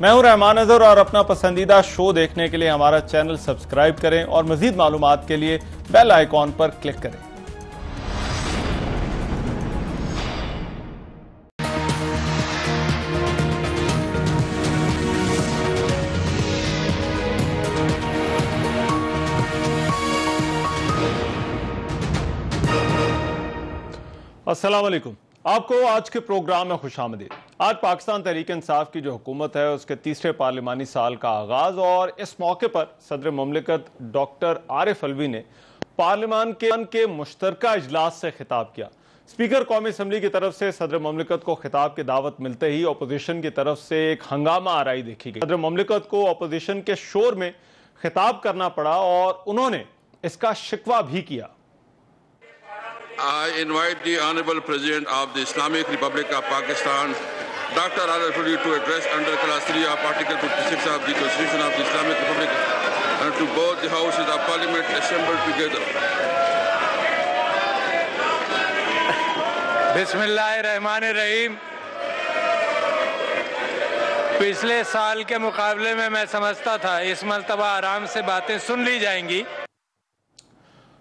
میں ہوں رحمان اظہر اور اپنا پسندیدہ شو دیکھنے کے لیے ہمارا چینل سبسکرائب کریں اور مزید معلومات کے لیے بیل آئیکن پر کلک کریں۔ السلام علیکم، آپ کو آج کے پروگرام میں خوش آمدید۔ آج پاکستان تحریک انصاف کی جو حکومت ہے اس کے تیسرے پارلیمانی سال کا آغاز، اور اس موقع پر صدر مملکت ڈاکٹر عارف علوی نے پارلیمان کے مشترکہ اجلاس سے خطاب کیا۔ اسپیکر قومی اسمبلی کی طرف سے صدر مملکت کو خطاب کی دعوت ملتے ہی اپوزیشن کی طرف سے ایک ہنگامہ آرائی دیکھی گئی۔ صدر مملکت کو اپوزیشن کے شور میں خطاب کرنا پڑا اور انہوں نے اس کا شکوہ بھی کیا۔ I invite the Honorable President of the Islamic Republic of Pakistan, Dr. Arif Alvi, to address under Class 3 of Article 56 of the Constitution of the Islamic Republic and to both the houses of Parliament assembled together. بسم اللہ الرحمن الرحیم۔ پچھلے سال کے مقابلے میں سمجھتا تھا اس مرتبہ آرام سے باتیں سن لی جائیں گی۔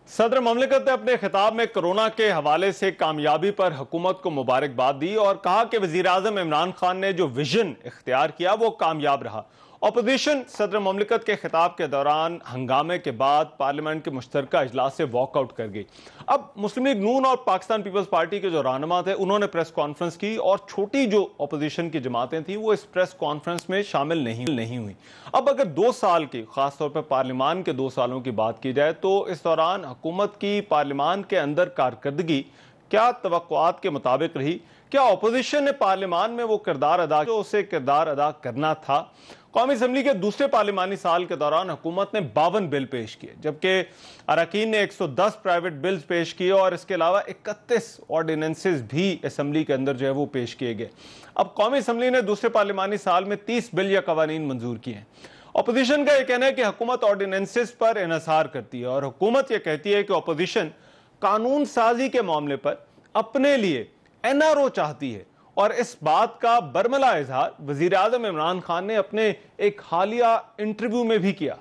صدر مملکت نے اپنے خطاب میں کرونا کے حوالے سے کامیابی پر حکومت کو مبارکباد دی اور کہا کہ وزیراعظم عمران خان نے جو ویژن اختیار کیا وہ کامیاب رہا۔ اپوزیشن صدر مملکت کے خطاب کے دوران ہنگامے کے بعد پارلیمنٹ کے مشترکہ اجلاس سے واک آؤٹ کر گئی۔ اب مسلم لیگ نون اور پاکستان پیپلز پارٹی کے جو رہنما تھے انہوں نے پریس کانفرنس کی، اور چھوٹی جو اپوزیشن کی جماعتیں تھیں وہ اس پریس کانفرنس میں شامل نہیں ہوئی۔ اب اگر 2 سال کی، خاص طور پر پارلیمان کے 2 سالوں کی بات کی جائے تو اس دوران حکومت کی پارلیمان کے اندر کارکردگی کیا توقعات کے مطابق رہی؟ کیا اپوزیشن نے پارلیمان میں وہ کردار ادا جو اسے کردار ادا کرنا تھا؟ قومی اسمبلی کے دوسرے پارلیمانی سال کے دوران حکومت نے 52 بل پیش کیے، جبکہ اراکین نے 110 پرائیویٹ بلز پیش کیے اور اس کے علاوہ 31 آرڈیننسز بھی اسمبلی کے اندر جو ہے وہ پیش کیے گئے۔ اب قومی اسمبلی نے دوسرے پارلیمانی سال میں 30 بل یا قوانین منظور کیے ہیں۔ اپوزیشن کا یہ کہنا ہے کہ حکومت آرڈیننسز پر انحصار کرتی ہے، اور حکومت یہ کہتی ہے کہ اپوزیشن قانون سازی کے معاملے پر اپنے لیے NRO چاہتی ہے، اور اس بات کا برملا اظہار وزیر اعظم عمران خان نے اپنے ایک حالیہ انٹرویو میں بھی کیا۔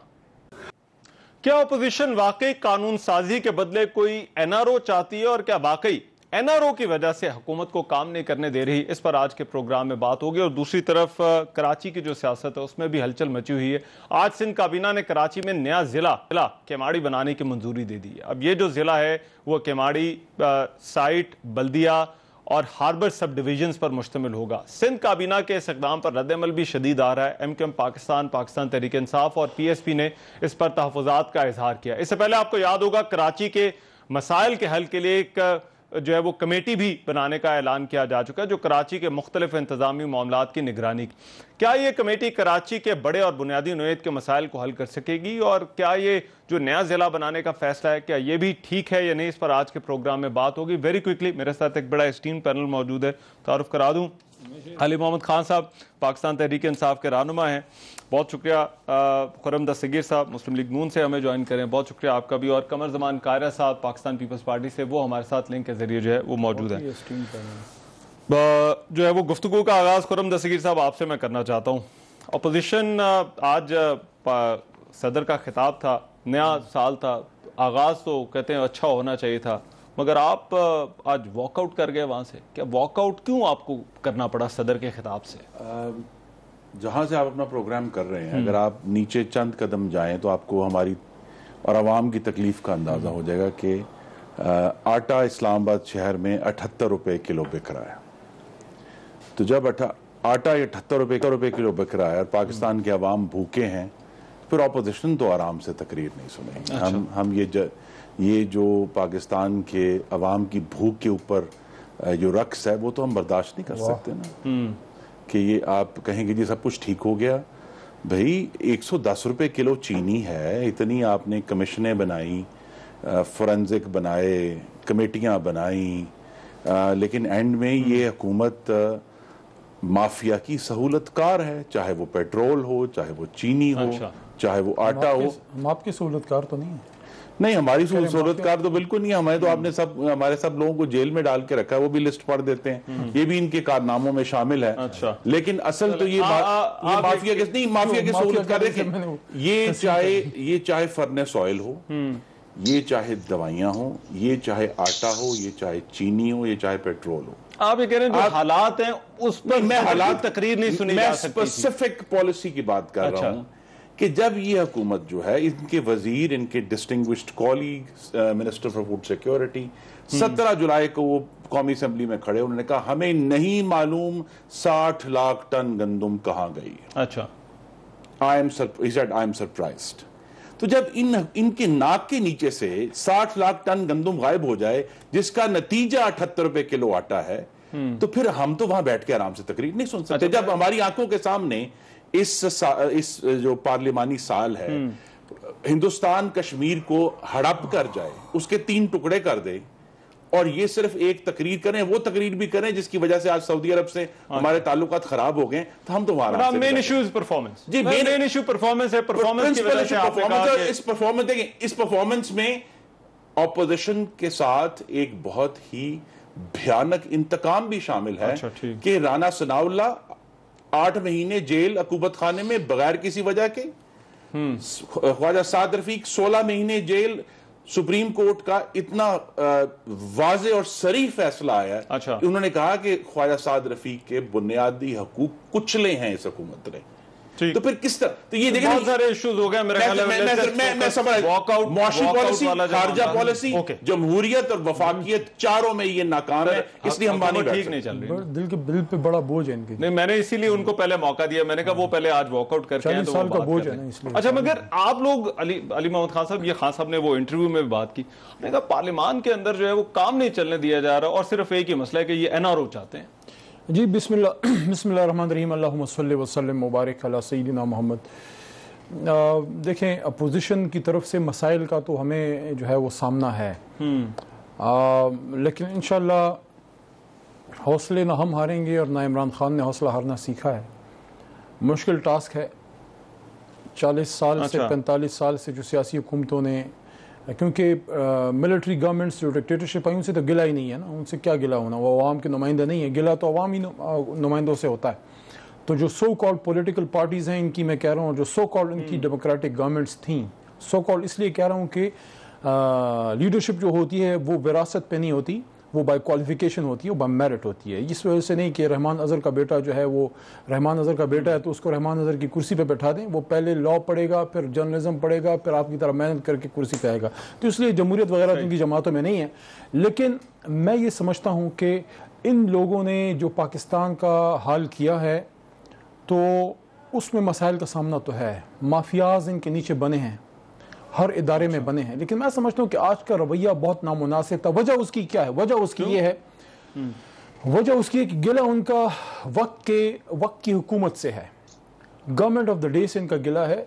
کیا اپوزیشن واقعی قانون سازی کے بدلے کوئی NRO چاہتی ہے، اور کیا واقعی NRO کی وجہ سے حکومت کو کام نہیں کرنے دے رہی؟ اس پر آج کے پروگرام میں بات ہوگی۔ اور دوسری طرف کراچی کی جو سیاست ہے اس میں بھی ہلچل مچی ہوئی ہے۔ آج سندھ کابینہ نے کراچی میں نیا ضلع کیماڑی بنانے کی منظوری دے دی ہے۔ اب یہ جو ضلع ہے وہ کیماڑی سائٹ، بلدیہ اور ہاربر سب ڈویژنز پر مشتمل ہوگا۔ سندھ کابینہ کے اس اقدام پر رد عمل بھی شدید آ رہا ہے۔ MQM پاکستان تحریک انصاف اور PSP نے اس پر تحفظات کا اظہار کیا۔ اس سے پہلے آپ کو یاد ہوگا کراچی کے مسائل کے حل کے لیے ایک جو ہے وہ کمیٹی بھی بنانے کا اعلان کیا جا چکا ہے، جو کراچی کے مختلف انتظامی معاملات کی نگرانی۔ کیا یہ کمیٹی کراچی کے بڑے اور بنیادی نوعیت کے مسائل کو حل کر سکے گی؟ اور کیا یہ جو نیا ضلع بنانے کا فیصلہ ہے کیا یہ بھی ٹھیک ہے یا نہیں؟ اس پر آج کے پروگرام میں بات ہوگی۔ ویری کوئکلی میرے ساتھ ایک بڑا اسٹیم پینل موجود ہے، تعارف کرا دوں۔ علی محمد خان صاحب پاکستان تحریک انصاف کے رہنما ہیں، بہت شکریہ۔ خرم دستگیر صاحب مسلم لیگ نون سے ہمیں جوائن کریں، بہت شکریہ آپ کا بھی۔ اور قمر زمان قاہرہ صاحب پاکستان پیپلز پارٹی سے، وہ ہمارے ساتھ لنک کے ذریعے جو ہے وہ موجود ہیں۔ جو ہے وہ گفتگو کا آغاز خرم دستگیر صاحب آپ سے میں کرنا چاہتا ہوں۔ اپوزیشن آج صدر کا خطاب تھا، نیا سال تھا، آغاز تو کہتے ہیں اچھا ہونا چاہیے تھا، مگر آپ آج واک آؤٹ کر گئے وہاں سے۔ کیا واک آؤٹ کیوں آپ کو کرنا پڑا صدر کے خطاب سے؟ جہاں سے آپ اپنا پروگرام کر رہے ہیں، اگر آپ نیچے چند قدم جائیں تو آپ کو ہماری اور عوام کی تکلیف کا اندازہ ہو جائے گا کہ آٹا اسلام آباد شہر میں 78 روپے کلو بک رہا ہے۔ تو جب آٹا 78 روپے کلو بک رہا ہے اور پاکستان کے عوام بھوکے ہیں، پھر اپوزیشن تو آرام سے تقریر نہیں سنیں گے۔ ہم یہ جو پاکستان کے عوام کی بھوک کے اوپر جو رقص ہے وہ تو ہم برداشت نہیں کر سکتے نا، کہ یہ آپ کہیں گے جی سب کچھ ٹھیک ہو گیا۔ بھئی 110 روپے کلو چینی ہے، اتنی آپ نے کمیشنیں بنائیں، فورنزک بنائے، کمیٹیاں بنائیں، لیکن اینڈ میں یہ حکومت مافیا کی سہولت کار ہے، چاہے وہ پیٹرول ہو، چاہے وہ چینی ہو، چاہے وہ آٹا ہو۔ ہم آپ کی سہولت کار تو نہیں ہے۔ نہیں ہماری صورتکار تو بالکل نہیں ہے. ہمیں تو آپ نے ہمارے سب لوگوں کو جیل میں ڈال کے رکھا ہے, وہ بھی لسٹ پڑھ دیتے ہیں, یہ بھی ان کے کارناموں میں شامل ہے. لیکن اصل تو یہ مافیا کی سہولت کر رہے ہیں. یہ چاہے فرنس آئل ہو, یہ چاہے دوائیاں ہوں, یہ چاہے آٹا ہو, یہ چاہے چینی ہو, یہ چاہے پیٹرول ہو. آپ یہ کہہ رہے ہیں جو حالات ہیں اس پر میں حالات تقریر نہیں سنی جا سکتی. میں اسپیسیفک پالیسی کی بات کر رہا ہوں کہ جب یہ حکومت جو ہے, ان کے وزیر, ان کے distinguished colleague minister for food security 17 جولائی کو وہ قومی اسمبلی میں کھڑے, انہوں نے کہا ہمیں نہیں معلوم 60 لاکھ ٹن گندم کہاں گئی. اچھا, he said I am surprised. تو جب ان کے ناک کے نیچے سے 60 لاکھ ٹن گندم غائب ہو جائے جس کا نتیجہ 78 روپے کلو آٹا ہے, تو پھر ہم تو وہاں بیٹھ کے آرام سے تقریر نہیں سن سکتے. جب ہماری آنکھوں کے سامنے اس جو پارلیمانی سال ہے, ہندوستان کشمیر کو ہڑپ کر جائے, اس کے 3 ٹکڑے کر دے, اور یہ صرف ایک تقریر کریں, وہ تقریر بھی کریں جس کی وجہ سے آج سعودی عرب سے ہمارے تعلقات خراب ہو گئے, تو ہم تو وہاں مین ایشو از پرفارمنس. جی, مین ایشو پرفارمنس ہے. پرفارمنس کی وجہ سے آپ نے کہا کہ اس پرفارمنس دیکھیں, اس پرفارمنس میں اپوزیشن کے ساتھ ایک بہت ہی بھیانک انتقام بھی شامل ہے کہ رانا ثناء اللہ 8 مہینے جیل عقوبت خانے میں بغیر کسی وجہ کے, خواجہ سعد رفیق 16 مہینے جیل. سپریم کورٹ کا اتنا واضح اور صریح فیصلہ آیا کہ انہوں نے کہا کہ خواجہ سعد رفیق کے بنیادی حقوق کچلے ہیں اس حکومت نے. تو پھر کس طرح, تو یہ دیکھیں بہت سارے ایشوز ہو گئے میرے خیال میں سمجھ, معاشی پالیسی, خارجہ پالیسی, جمہوریت اور وفاقیت, چاروں میں یہ ناکام ہے. اس لیے ہم ٹھیک نہیں چل رہی. دل پہ بڑا بوجھ ہے ان کی. نہیں, میں نے اسی لیے ان کو پہلے موقع دیا, میں نے کہا وہ پہلے آج واک آؤٹ کر کے ہیں تو وہ بات کریں. اچھا, مگر آپ لوگ علی محمد خان صاحب, یہ خان صاحب نے وہ انٹرویو میں بات کی, انہوں نے کہا پارلیمان کے اندر جو ہے وہ کام نہیں چلنے دیا جا رہا, اور صرف ایک ہی مسئلہ ہے کہ یہ NRO چاہتے ہیں. جی, بسم اللہ الرحمن الرحیم, اللہم صلی وسلم مبارک علی سیدنا محمد. دیکھیں, اپوزیشن کی طرف سے مسائل کا تو ہمیں جو ہے وہ سامنا ہے, لیکن انشاءاللہ حوصلے نہ ہم ہاریں گے اور نہ عمران خان نے حوصلہ ہارنا سیکھا ہے. مشکل ٹاسک ہے. 40 سال سے 45 سال سے جو سیاسی حکومتوں نے, کیونکہ ملٹری گورنمنٹس جو ڈکٹیٹرشپ آئی ان سے تو گلہ ہی نہیں ہے نا, ان سے کیا گلہ ہونا, وہ عوام کے نمائندہ نہیں ہے, گلہ تو عوامی نمائندوں سے ہوتا ہے. تو جو سو کالڈ پولیٹیکل پارٹیز ہیں ان کی میں کہہ رہا ہوں, جو سو کالڈ ان کی ڈیموکریٹک گورنمنٹس تھیں, سو کالڈ اس لیے کہہ رہا ہوں کہ لیڈرشپ جو ہوتی ہے وہ وراثت پہ نہیں ہوتی, وہ بائی کوالیفیکیشن ہوتی ہے, وہ بائی میرٹ ہوتی ہے. اس وجہ سے نہیں کہ رحمان اظہر کا بیٹا جو ہے وہ رحمان اظہر کا بیٹا ہے تو اس کو رحمان اظہر کی کرسی پہ بٹھا دیں, وہ پہلے لاء پڑھے گا, پھر جرنلزم پڑھے گا, پھر آپ کی طرح محنت کر کے کرسی پہ آئے گا. تو اس لیے جمہوریت وغیرہ ان کی جماعتوں میں نہیں ہے. لیکن میں یہ سمجھتا ہوں کہ ان لوگوں نے جو پاکستان کا حال کیا ہے تو اس میں مسائل کا سامنا تو ہے. مافیاز ان کے نیچے بنے ہیں, ہر ادارے میں بنے ہیں, لیکن میں سمجھتا ہوں کہ آج کا رویہ بہت نامناسب تھا. وجہ اس کی کیا ہے؟ وجہ اس کی یہ ہے, وجہ اس کی ہے کہ گلہ ان کا وقت کی حکومت سے ہے, گورنمنٹ آف دا ڈے سے ان کا گلہ ہے,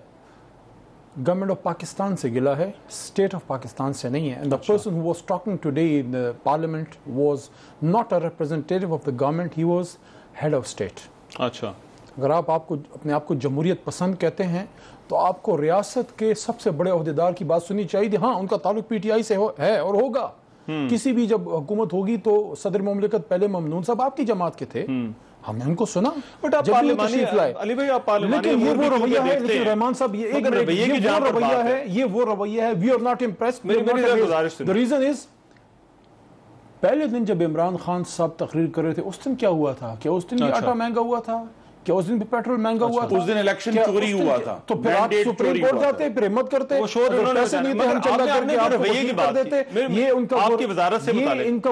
گورنمنٹ آف پاکستان سے گلہ ہے, اسٹیٹ آف پاکستان سے نہیں ہے. And the person who was talking today in the parliament was not a representative of the government, he was head of state. اچھا, اگر آپ اپنے آپ کو جمہوریت پسند کہتے ہیں تو آپ کو ریاست کے سب سے بڑے عہدیدار کی بات سننی چاہیے. ہاں, ان کا تعلق پی ٹی آئی سے ہے اور ہوگا. کسی بھی جب حکومت ہوگی تو صدر مملکت پہلے ممنون صاحب آپ کی جماعت کے تھے, ہم نے ان کو سنا. علی بھائی آپ پارلیمانی لیکن یہ وہ رویہ ہے, لیکن رحمان صاحب یہ ایک رویہ ہے, یہ وہ رویہ ہے, we are not impressed. the reason is پہلے دن جب عمران خان صاحب تقریر کر رہے تھے اس دن کیا ہوا تھا؟ کیا اس دن بھی آٹا مہنگا ہوا تھا؟ کیا اس دن بھی پیٹرول مہنگا ہوا تھا؟ اس دن الیکشن چوری ہوا تھا. تو پھر آپ سپریم کورٹ جاتے, پھر ہمت کرتے, پیسے نہیں تھے, ہم چندہ کر کے آپ کو وزیر کر دیتے. یہ ان کا آپ کی وزارت سے متعلق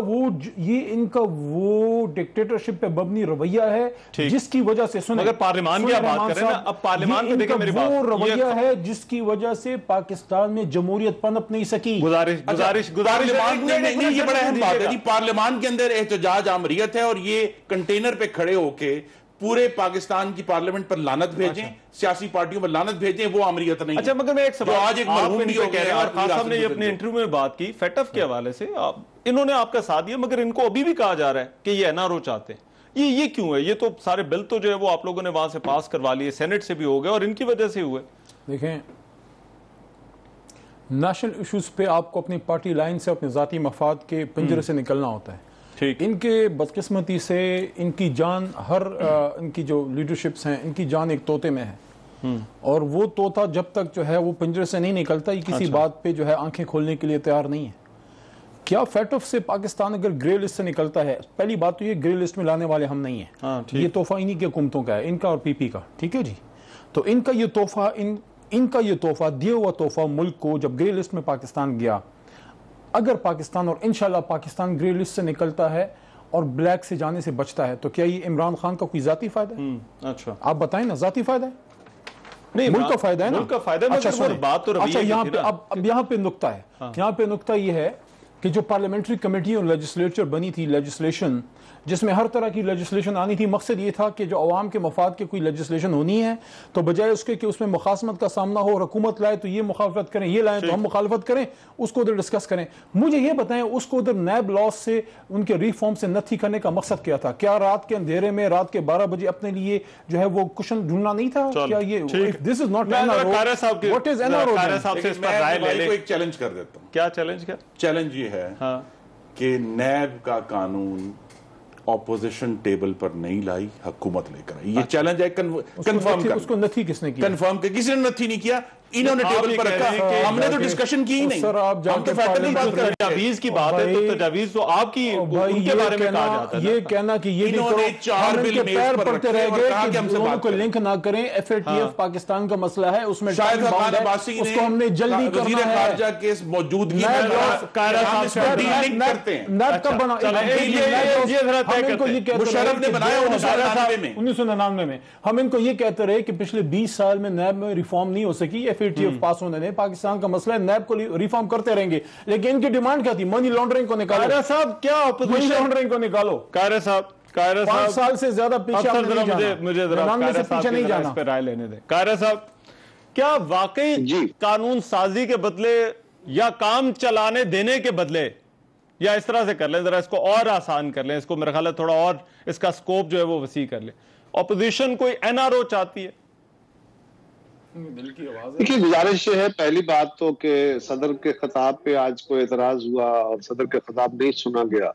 یہ ان کا وہ ڈکٹیٹرشپ پہ مبنی رویہ ہے جس کی وجہ سے سنیں, مگر پارلیمان کی بات کریں نا, اب پارلیمان میں دیکھیں میری بات, وہ رویہ ہے جس کی وجہ سے پاکستان میں جمہوریت پنپ نہیں سکی. گزارش یہ بڑا اہم بات ہے. پارلیمان کے اندر احتجاج آمریت ہے, اور یہ کنٹینر پہ کھڑے ہو کے پورے پاکستان کی پارلیمنٹ پر لعنت بھیجیں, سیاسی پارٹیوں پر لعنت بھیجیں, وہ عمریت نہیں. اچھا, مگر میں ایک سوال, آج ایک مرحوم بھی ہو گیا, اور خان صاحب نے یہ اپنے انٹرویو میں بات کی فیٹف کے حوالے سے, انہوں نے آپ کا ساتھ دیا, مگر ان کو ابھی بھی کہا جا رہا ہے کہ یہ NRO چاہتے ہیں. یہ کیوں ہے؟ یہ تو سارے بل تو جو ہے وہ آپ لوگوں نے وہاں سے پاس کروا لیے, سینٹ سے بھی ہو گئے, اور ان کی وجہ سے ہوئے. دیکھیں, نیشنل ایشوز پہ آپ کو اپنی پارٹی لائن سے اپنے ذاتی مفاد کے پنجرے سے نکلنا ہوتا ہے. ٹھیک. ان کے بدقسمتی سے ان کی جان ان کی جو لیڈرشپس ہیں ان کی جان ایک طوطے میں ہے, اور وہ طوطا جب تک جو ہے وہ پنجرے سے نہیں نکلتا یہ کسی بات پہ جو ہے آنکھیں کھولنے کے لیے تیار نہیں ہے. کیا فیٹف سے پاکستان اگر گرے لسٹ سے نکلتا ہے, پہلی بات تو یہ گرے لسٹ میں لانے والے ہم نہیں ہیں, یہ تحفہ انہی کی حکومتوں کا ہے, ان کا اور پی پی کا. ٹھیک ہے جی, تو ان کا یہ تحفہ دیا ہوا تحفہ ملک کو جب گرے لسٹ میں پاکستان گیا, اگر پاکستان اور انشاءاللہ پاکستان گرے لسٹ سے نکلتا ہے اور بلیک سے جانے سے بچتا ہے, تو کیا یہ عمران خان کا کوئی ذاتی فائدہ ہے؟ اچھا آپ بتائیں نا, ذاتی فائدہ ہے؟ نہیں, ملک کا فائدہ ہے نا. ملک کا فائدہ ہے. اچھا بات تو اچھا یہاں پہ نکتہ ہے, یہاں پہ نکتہ یہ ہے کہ جو پارلیمنٹری کمیٹی اور لیجسلیچر بنی تھی, لیجسلیشن جس میں ہر طرح کی لیجسلیشن آنی تھی, مقصد یہ تھا کہ جو عوام کے مفاد کے کوئی لیجسلیشن ہونی ہے تو بجائے اس کے کہ اس میں مخاصمت کا سامنا ہو, اور حکومت لائے تو یہ مخالفت کریں, یہ لائیں تو ہم مخالفت کریں, اس کو ادھر ڈسکس کریں. مجھے یہ بتائیں اس کو ادھر نیب لاس سے ان کے ریفارم سے نتھی کرنے کا مقصد کیا تھا؟ کیا رات کے اندھیرے میں رات کے 12 بجے اپنے لیے جو ہے وہ کشن ڈھونڈنا نہیں تھا؟ کیا یہ دس از ناٹ واٹ از ایک چیلنج کر دیتا ہوں. کیا چیلنج؟ کیا چیلنج یہ ہے کہ نیب کا قانون اپوزیشن ٹیبل پر نہیں لائی, حکومت لے کر آئی. یہ چیلنج ہے, کنفرم کر. اس کو نتھی کس نے کیا؟ کنفرم کہ کسی نے نتھی نہیں کیا, انہوں نے ٹیبل پر رکھا, ہم نے تو ڈسکشن کی ہی نہیں. ہم تو فیٹل بات کر رہے ہیں. تجاویز کی بات ہے تو تجاویز تو آپ کی ان کے بارے میں کہا جاتا ہے. یہ کہنا کہ یہ انہوں نے 4 بل میز پر رکھے اور کہا کہ ہم سے بات کو لنک نہ کریں, F A T F Pakistan کا مسئلہ ہے, اس میں شاید حماد عباسی اس کو ہم نے جلدی وزیر کرنا ہے. خارجہ کے موجودگی میں ڈیلنگ کرتے ہیں. نیب کب بنا؟ مشرف نے بنایا 1999 میں. ہم ان کو یہ کہتے رہے کہ پچھلے 20 سال میں نیب میں ریفارم نہیں ہو سکی, ایف اے ٹی ایف پاس ہونے نے, پاکستان کا مسئلہ ہے, نیب کو ریفارم کرتے رہیں گے. لیکن ان کی ڈیمانڈ کیا تھی؟ منی لانڈرنگ کو نکالو. قاہرہ صاحب کیا منی لانڈرنگ کو نکالو. قاہرہ صاحب 5 سال سے زیادہ پیچھے مجھے نہیں جانا, پہ رائے لینے دیں. قاہرہ صاحب کیا واقعی قانون سازی کے بدلے یا کام چلانے دینے کے بدلے, یا اس طرح سے کر لیں, ذرا اس کو اور آسان کر لیں, اس کو میرا خیال ہے تھوڑا اور اس کا سکوپ جو ہے وہ وسیع کر لیں, اپوزیشن کوئی این آر او چاہتی ہے؟ دیکھیے گزارش یہ ہے, پہلی بات تو کہ صدر کے خطاب پہ آج کوئی اعتراض ہوا اور صدر کے خطاب نہیں سنا گیا,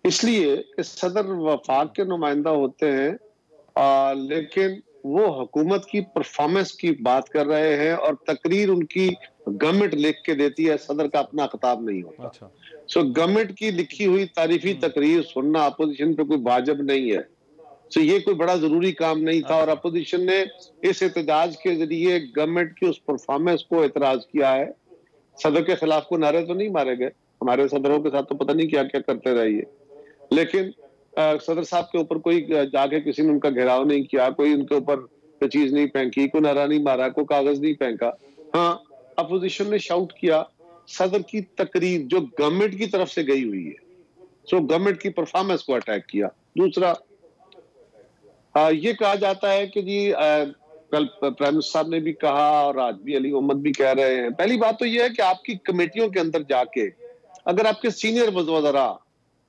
اس لیے کہ صدر وفاق کے نمائندہ ہوتے ہیں, لیکن وہ حکومت کی پرفارمنس کی بات کر رہے ہیں اور تقریر ان کی گورنمنٹ لکھ کے دیتی ہے, صدر کا اپنا خطاب نہیں ہوتا. سو گورنمنٹ کی لکھی ہوئی تعریفی تقریر سننا اپوزیشن پہ کوئی واجب نہیں ہے. سو یہ کوئی بڑا ضروری کام نہیں تھا, اور اپوزیشن نے اس احتجاج کے ذریعے گورنمنٹ کی اس پرفارمنس کو اعتراض کیا ہے. صدر کے خلاف کوئی نعرے تو نہیں مارے گئے, ہمارے صدروں کے ساتھ تو پتہ نہیں کیا کیا کرتے رہیے, لیکن صدر صاحب کے اوپر کوئی جا کے کسی نے ان کا گھیراؤ نہیں کیا, کوئی ان کے اوپر کوئی چیز نہیں پھینکی, کوئی نعرہ نہیں مارا, کوئی کاغذ نہیں پھینکا. ہاں اپوزیشن نے شاؤٹ کیا صدر کی تقریر جو گورنمنٹ کی طرف سے گئی ہوئی ہے, سو گورنمنٹ کی پرفارمنس کو اٹیک کیا. دوسرا یہ کہا جاتا ہے کہ جی کل پرائم منسٹر صاحب نے بھی کہا اور آج بھی علی محمد بھی کہہ رہے ہیں, پہلی بات تو یہ ہے کہ آپ کی کمیٹیوں کے اندر جا کے اگر آپ کے سینئر وزراء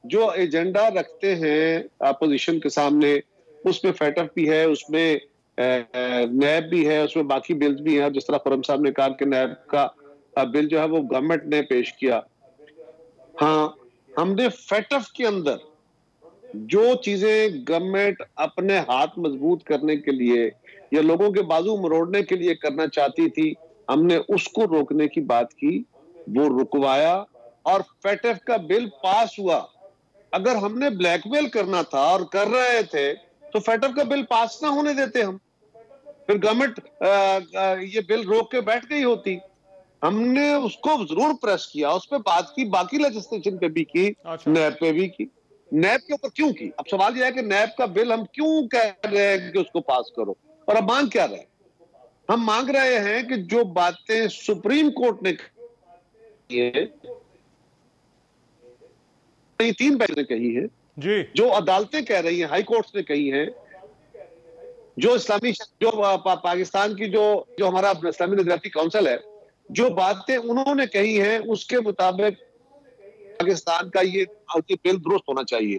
جو ایجنڈا رکھتے ہیں اپوزیشن کے سامنے, اس میں فیٹف بھی ہے, اس میں نیب بھی ہے, اس میں باقی بلز بھی ہیں, جس طرح خرم صاحب نے کہا کہ نیب کا بل جو ہے وہ گورنمنٹ نے پیش کیا. ہاں ہم نے فیٹف کے اندر جو چیزیں گورنمنٹ اپنے ہاتھ مضبوط کرنے کے لیے یا لوگوں کے بازو مروڑنے کے لیے کرنا چاہتی تھی, ہم نے اس کو روکنے کی بات کی, وہ رکوایا اور فیٹف کا بل پاس ہوا. اگر ہم نے بلیک میل کرنا تھا اور کر رہے تھے تو فیٹف کا بل پاس نہ ہونے دیتے ہم, پھر گورنمنٹ یہ بل روک کے بیٹھ گئی ہوتی. ہم نے اس کو ضرور پریس کیا, اس پہ بات کی, باقی لیجسلیشن پہ بھی کی, نیب پہ بھی کی. نیب کے اوپر کیوں کی؟ اب سوال یہ ہے کہ نیب کا بل ہم کیوں کہہ رہے ہیں کہ اس کو پاس کرو, اور اب مانگ کیا رہے ہیں؟ ہم مانگ رہے ہیں کہ جو باتیں سپریم کورٹ نے کی ہیں, 3 بینچ نے کہی ہے, جو عدالتیں کہہ رہی ہیں, ہائی کورٹس نے کہی ہیں, جو اسلامی جو پاکستان کی جو ہمارا اسلامی نظریاتی کونسل ہے, جو باتیں انہوں نے کہی ہیں اس کے مطابق پاکستان کا یہ بل درست ہونا چاہیے.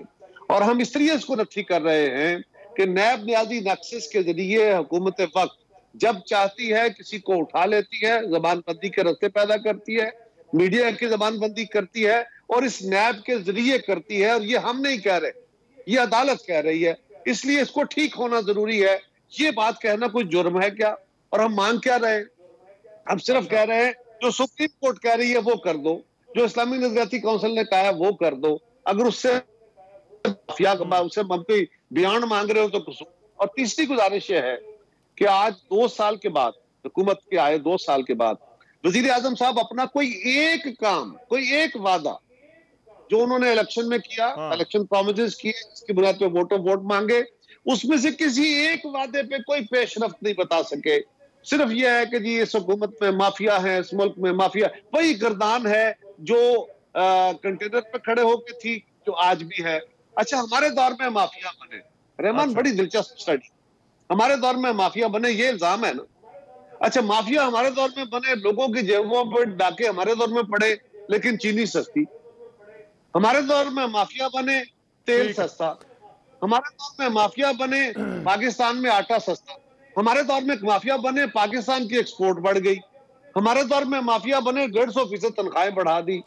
اور ہم اس طریقے اس کو نفی کر رہے ہیں کہ نیب نیازی نقصص کے ذریعے حکومت وقت جب چاہتی ہے کسی کو اٹھا لیتی ہے، زبان بندی کے رستے پیدا کرتی ہے، میڈیا کی زبان بندی کرتی ہے اور اس نیب کے ذریعے کرتی ہے، اور یہ ہم نہیں کہہ رہے، یہ عدالت کہہ رہی ہے، اس لیے اس کو ٹھیک ہونا ضروری ہے۔ یہ بات کہنا کوئی جرم ہے کیا؟ اور ہم مانگ کیا رہے ہیں؟ ہم صرف کہہ رہے ہیں جو سپریم کورٹ کہہ رہی ہے وہ کر دو، جو اسلامی نظریاتی کونسل نے کہا ہے وہ کر دو، اگر اس سے کوئی بیان مانگ رہے ہو تو کچھ۔ اور تیسری گزارش یہ ہے کہ آج 2 سال کے بعد، حکومت کے آئے 2 سال کے بعد، وزیر اعظم صاحب اپنا کوئی ایک کام، کوئی ایک وعدہ جو انہوں نے الیکشن میں کیا، الیکشن پرومسز کیے، اس کی بنیاد پہ ووٹ مانگے، اس میں سے کسی ایک وعدے پہ کوئی پیش رفت نہیں بتا سکے۔ صرف یہ ہے کہ جی اس حکومت میں مافیا ہے، اس ملک میں مافیا، وہی گردان ہے جو کنٹینر پہ کھڑے ہو کے تھی، جو آج بھی ہے۔ اچھا ہمارے دور میں مافیا بنے، رحمان بڑی دلچسپ اسٹڈی، ہمارے دور میں مافیا بنے، یہ الزام ہے نا۔ اچھا مافیا ہمارے دور میں بنے، لوگوں کی جیبوں پہ ڈاکے ہمارے دور میں پڑے لیکن چینی سستی، ہمارے دور میں مافیا بنے تیل سستا، ہمارے دور میں مافیا بنے پاکستان میں آٹا سستا، ہمارے دور میں مافیا بنے پاکستان کی ایکسپورٹ بڑھ گئی، ہمارے دور میں مافیا بنے 150% تنخواہیں بڑھا دی۔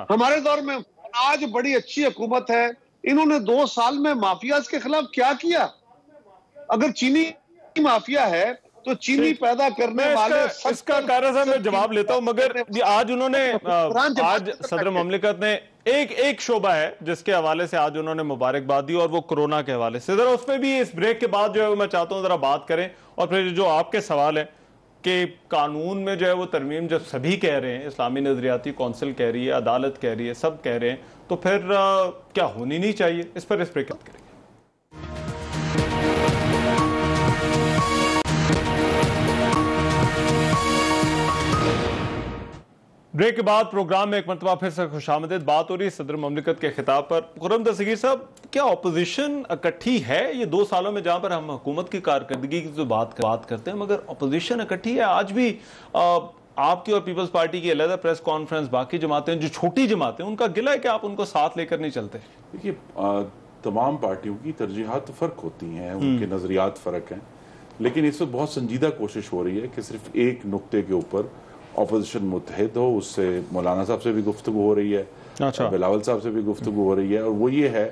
ہمارے دور میں آج بڑی اچھی حکومت ہے، انہوں نے 2 سال میں مافیاز کے خلاف کیا کیا؟ اگر چینی مافیا ہے تو چینی پیدا کرنے والے، اس کا قائرہ صاحب میں جواب لیتا ہوں، مگر آج انہوں نے، آج صدر مملکت نے ایک شعبہ ہے جس کے حوالے سے آج انہوں نے مبارکباد دی، اور وہ کورونا کے حوالے سے، ذرا اس میں بھی اس بریک کے بعد جو ہے میں چاہتا ہوں ذرا بات کریں، اور پھر جو آپ کے سوال ہے کہ قانون میں جو ہے وہ ترمیم جب سبھی کہہ رہے ہیں، اسلامی نظریاتی کونسل کہہ رہی ہے، عدالت کہہ رہی ہے، سب کہہ رہے ہیں، تو پھر کیا ہونی نہیں چاہیے؟ اس پر اس بریک بات کریں گے۔ بریک کے بعد پروگرام میں ایک مرتبہ پھر سے خوش آمدید، بات ہو رہی ہے صدر مملکت کے خطاب پر۔ خرم دستگیر صاحب، کیا اپوزیشن اکٹھی ہے؟ یہ 2 سالوں میں جہاں پر ہم حکومت کی کارکردگی کی تو بات کرتے ہیں، مگر اپوزیشن اکٹھی ہے؟ آج بھی آپ کی اور پیپلز پارٹی کی علیحدہ پریس کانفرنس، باقی جماعتیں جو چھوٹی جماعتیں، ان کا گلہ ہے کہ آپ ان کو ساتھ لے کر نہیں چلتے؟ دیکھیے، تمام پارٹیوں کی ترجیحات فرق ہوتی ہیں، ان کے نظریات فرق ہیں، لیکن اس وقت بہت سنجیدہ کوشش ہو رہی ہے کہ صرف ایک نقطے کے اوپر اپوزیشن متحد ہو۔ اس سے مولانا صاحب سے بھی گفتگو ہو رہی ہے، بلاول صاحب سے بھی گفتگو ہو رہی ہے، اور وہ یہ ہے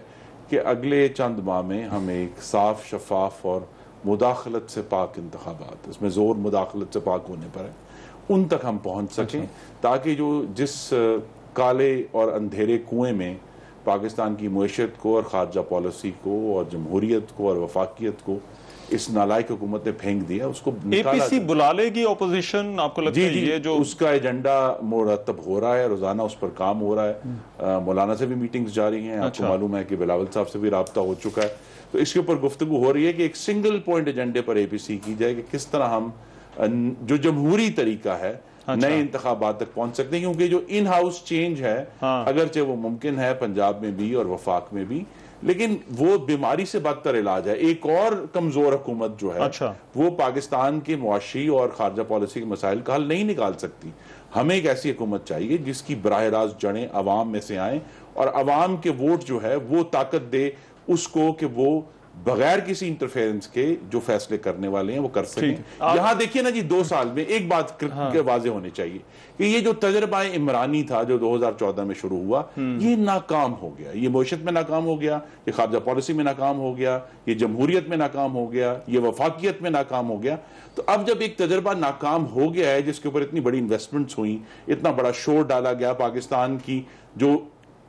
کہ اگلے چند ماہ میں ہم ایک صاف، شفاف اور مداخلت سے پاک انتخابات، اس میں زور مداخلت سے پاک ہونے پر ہے، ان تک ہم پہنچ سکیں، تاکہ جس کالے اور اندھیرے کنویں میں پاکستان کی معیشت کو اور خارجہ پالیسی کو اور جمہوریت کو اور وفاقیت کو اس نالائق حکومت نے پھینک دیا، اس کو اے پی سی بلا لے گی اپوزیشن؟ آپ کو لگتا ہے یہ جو اس کا ایجنڈا مرتب ہو رہا ہے، روزانہ اس پر کام ہو رہا ہے، مولانا سے بھی میٹنگز جاری ہیں، آپ کو معلوم ہے کہ بلاول صاحب سے بھی رابطہ ہو چکا ہے، تو اس کے اوپر گفتگو ہو رہی ہے کہ ایک سنگل پوائنٹ ایجنڈے پر اے پی سی کی جائے کہ کس طرح ہم جو جمہوری طریقہ ہے نئے انتخابات تک پہنچ سکتے ہیں، کیونکہ جو ان ہاؤس چینج ہے اگرچہ وہ ممکن ہے پنجاب میں بھی اور وفاق میں بھی، لیکن وہ بیماری سے بدتر علاج ہے۔ ایک اور کمزور حکومت جو ہے وہ پاکستان کے معاشی اور خارجہ پالیسی کے مسائل کا حل نہیں نکال سکتی۔ ہمیں ایک ایسی حکومت چاہیے جس کی براہ راست جڑیں عوام میں سے آئیں، اور عوام کے ووٹ جو ہے وہ طاقت دے اس کو کہ وہ بغیر کسی انٹرفیرنس کے جو فیصلے کرنے والے ہیں وہ کر سکیں۔ یہاں دیکھیے نا جی، 2 سال میں ایک بات واضح ہونی چاہیے کہ یہ جو تجربہ عمرانی تھا جو 2014 میں شروع ہوا، یہ ناکام ہو گیا، یہ معیشت میں ناکام ہو گیا، یہ خارجہ پالیسی میں ناکام ہو گیا، یہ جمہوریت میں ناکام ہو گیا، یہ وفاقیت میں ناکام ہو گیا۔ تو اب جب ایک تجربہ ناکام ہو گیا ہے جس کے اوپر اتنی بڑی انویسٹمنٹس ہوئیں، اتنا بڑا شور ڈالا گیا، پاکستان کی جو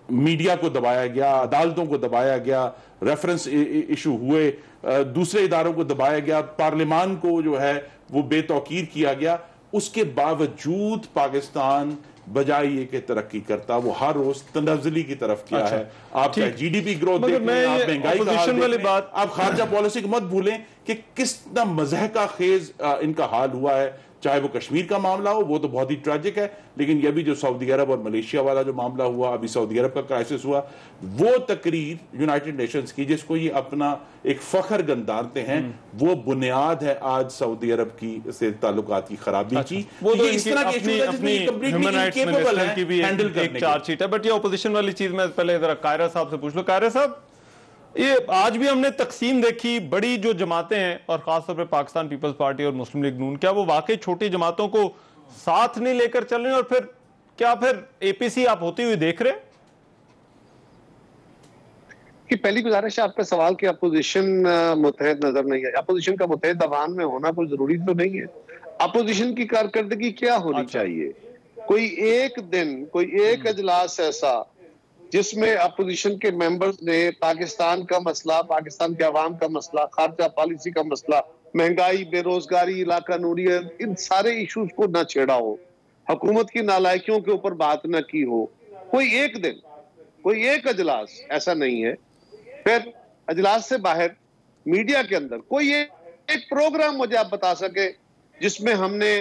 میڈیا کو دبایا گیا، عدالتوں کو دبایا گیا، ریفرنس ایشو ہوئے، دوسرے اداروں کو دبایا گیا، پارلیمان کو جو ہے وہ بے توقیر کیا گیا، اس کے باوجود پاکستان بجائے یہ کہ ترقی کرتا وہ ہر روز تنزلی کی طرف کیا ہے۔ آپ چاہے جی ڈی پی گروتھ دیکھیں، آپ مہنگائی کا حال دیکھیں، آپ خارجہ پالیسی کو مت بھولیں کہ کس طرح مضحکہ خیز ان کا حال ہوا ہے، چاہے وہ کشمیر کا معاملہ ہو، وہ تو بہت ہی ٹریجک ہے، لیکن یہ بھی جو سعودی عرب اور ملیشیا والا جو معاملہ ہوا، ابھی سعودی عرب کا کرائسس ہوا، وہ تقریر یونائٹڈ نیشنز کی جس کو یہ اپنا ایک فخر گندارتے ہیں، وہ بنیاد ہے آج سعودی عرب کی سے تعلقات کی خرابی کی۔ یہ اس طرح کی ہیومن رائٹس منسٹر کی بھی ایک چارج شیٹ ہے۔ بٹ یہ اپوزیشن والی چیز میں پہلے ذرا قائرہ صاحب سے پوچھ لوں۔ قائرہ صاحب، یہ آج بھی ہم نے تقسیم دیکھی، بڑی جو جماعتیں ہیں اور خاص طور پہ پاکستان پیپلز پارٹی اور مسلم لیگ نون، کیا وہ واقعی چھوٹی جماعتوں کو ساتھ نہیں لے کر چل رہے ہیں؟ اور پھر اے پی سی آپ ہوتی ہوئی دیکھ رہے ہیں؟ کہ پہلی گزارش آپ کا سوال کہ اپوزیشن متحد نظر نہیں ہے. اپوزیشن کا متحد عوام میں ہونا کوئی ضروری تو نہیں ہے. اپوزیشن کی کارکردگی کیا ہونی چاہیے؟ کوئی ایک دن، کوئی ایک اجلاس ایسا جس میں اپوزیشن کے ممبرز نے پاکستان کا مسئلہ، پاکستان کے عوام کا مسئلہ، خارجہ پالیسی کا مسئلہ، مہنگائی، بے روزگاری، علاقہ نوریت، ان سارے ایشوز کو نہ چھیڑا ہو، حکومت کی نالائکیوں کے اوپر بات نہ کی ہو. کوئی ایک دن، کوئی ایک اجلاس ایسا نہیں ہے. پھر اجلاس سے باہر میڈیا کے اندر کوئی ایک پروگرام مجھے آپ بتا سکے جس میں ہم نے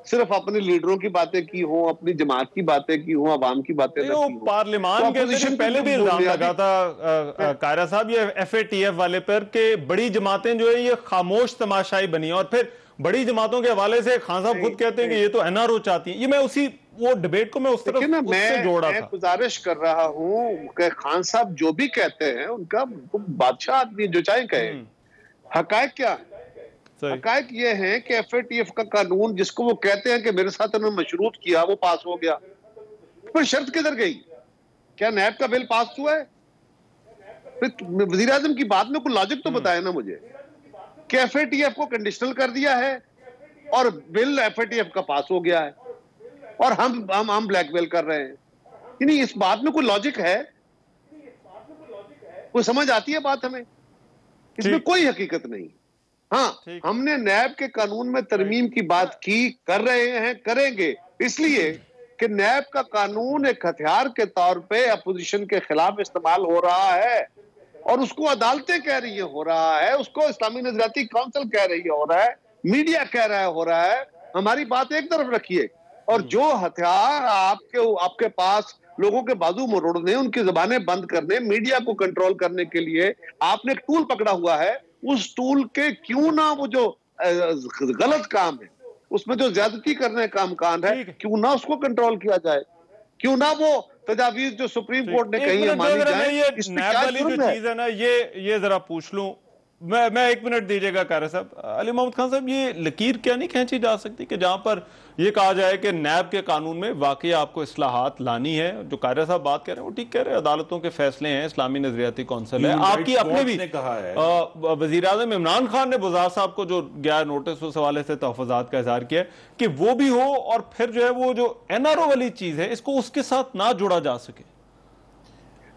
صرف اپنے لیڈروں کی باتیں کی ہوں، اپنی جماعت کی باتیں کی ہوں، عوام کی باتیں نہ کی ہوں. پارلیمان کے اندر پہلے بھی الزام لگا تھا قائرہ صاحب یہ ایف اے ٹی ایف والے پر کہ بڑی جماعتیں جو ہیں یہ خاموش تماشائی بنی ہیں، اور پھر بڑی جماعتوں کے حوالے سے خان صاحب خود کہتے ہیں کہ یہ تو این آر او چاہتی ہیں. یہ میں اسی وہ ڈیبیٹ کو میں اس طرف اس سے جوڑا تھا. میں گزارش کر رہا ہوں کہ خان صاحب جو بھی کہتے ہیں ان کا بادشاہ آدمی جو چاہے کہے. حقائق کیا ہے؟ حقائق یہ ہیں کہ ایف اے ٹی ایف کا قانون جس کو وہ کہتے ہیں کہ میرے ساتھ انہوں نے مشروط کیا وہ پاس ہو گیا. پھر شرط کدھر گئی؟ کیا نیب کا بل پاس ہوا ہے؟ پھر وزیر اعظم کی بات میں کوئی لاجک تو بتائے نا مجھے کہ ایف اے ٹی ایف کو کنڈیشنل کر دیا ہے اور بل ایف اے ٹی ایف کا پاس ہو گیا ہے اور ہم بلیک میل کر رہے ہیں. یعنی اس بات میں کوئی لاجک ہے؟ کوئی سمجھ آتی ہے بات ہمیں؟ اس میں کوئی حقیقت نہیں. ہاں ہم نے نیب کے قانون میں ترمیم کی بات کی، کر رہے ہیں، کریں گے، اس لیے کہ نیب کا قانون ایک ہتھیار کے طور پہ اپوزیشن کے خلاف استعمال ہو رہا ہے اور اس کو عدالتیں کہہ رہی ہیں ہو رہا ہے، اس کو اسلامی نظریاتی کونسل کہہ رہی ہے ہو رہا ہے، میڈیا کہہ رہا ہے ہو رہا ہے. ہماری بات ایک طرف رکھیے اور جو ہتھیار آپ کے پاس لوگوں کے بازو مروڑنے، ان کی زبانیں بند کرنے، میڈیا کو کنٹرول کرنے کے لیے آپ نے ایک ٹول پکڑا ہوا ہے، اس ٹول کے کیوں نہ وہ جو غلط کام ہے، اس میں جو زیادتی کرنے کا امکان ہے، کیوں نہ اس کو کنٹرول کیا جائے، کیوں نہ وہ تجاویز جو سپریم کورٹ نے کہی ہے مانی جائیں. اس میں کیا جرم ہے؟ چیز ہے نا یہ ذرا پوچھ لوں میں 1 منٹ دیجئے گا قائرہ صاحب. علی محمد خان صاحب یہ لکیر کیا نہیں کھینچی جا سکتی کہ جہاں پر یہ کہا جائے کہ نیب کے قانون میں واقعی آپ کو اصلاحات لانی ہے؟ جو قائرہ صاحب بات کہہ رہے ہیں وہ ٹھیک کہہ رہے ہیں، عدالتوں کے فیصلے ہیں، اسلامی نظریاتی کونسل ہے. آپ کی اپنے بھی وزیر اعظم عمران خان نے بزار صاحب کو جو گیا نوٹس اس حوالے سے تحفظات کا اظہار کیا کہ وہ بھی ہو اور پھر جو ہے وہ جو این آر او والی چیز ہے اس کو اس کے ساتھ نہ جوڑا جا سکے.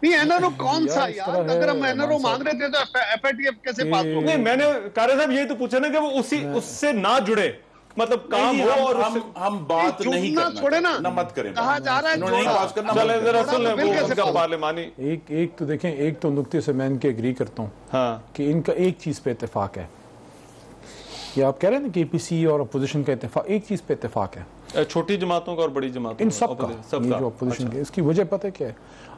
نہیں این آر او کون سا یار؟ اگر ہم این آر او مانگ رہے تھے تو ایف اے ٹی ایف کیسے پاس ہو گئے؟ نہیں میں نے قائرہ صاحب یہی تو پوچھا نا کہ وہ اس سے نہ جڑے، مطلب کام ہو اور ہم بات نہیں کرنا چھوڑے نا، نہ مت کریں. کہا جا رہا ہے چلیں ذرا سن لیں وہ ان کا پارلیمانی. ایک تو دیکھیں، ایک تو نقطے سے میں ان کے اگری کرتا ہوں کہ ان کا ایک چیز پہ اتفاق ہے. یہ آپ کہہ رہے ہیں نا کہ اے پی سی اور اپوزیشن کا اتفاق، ایک چیز پہ اتفاق ہے، چھوٹی جماعتوں کا اور بڑی جماعتوں ان سب کا. یہ جو اپوزیشن کے اس کی وجہ پتہ کیا ہے؟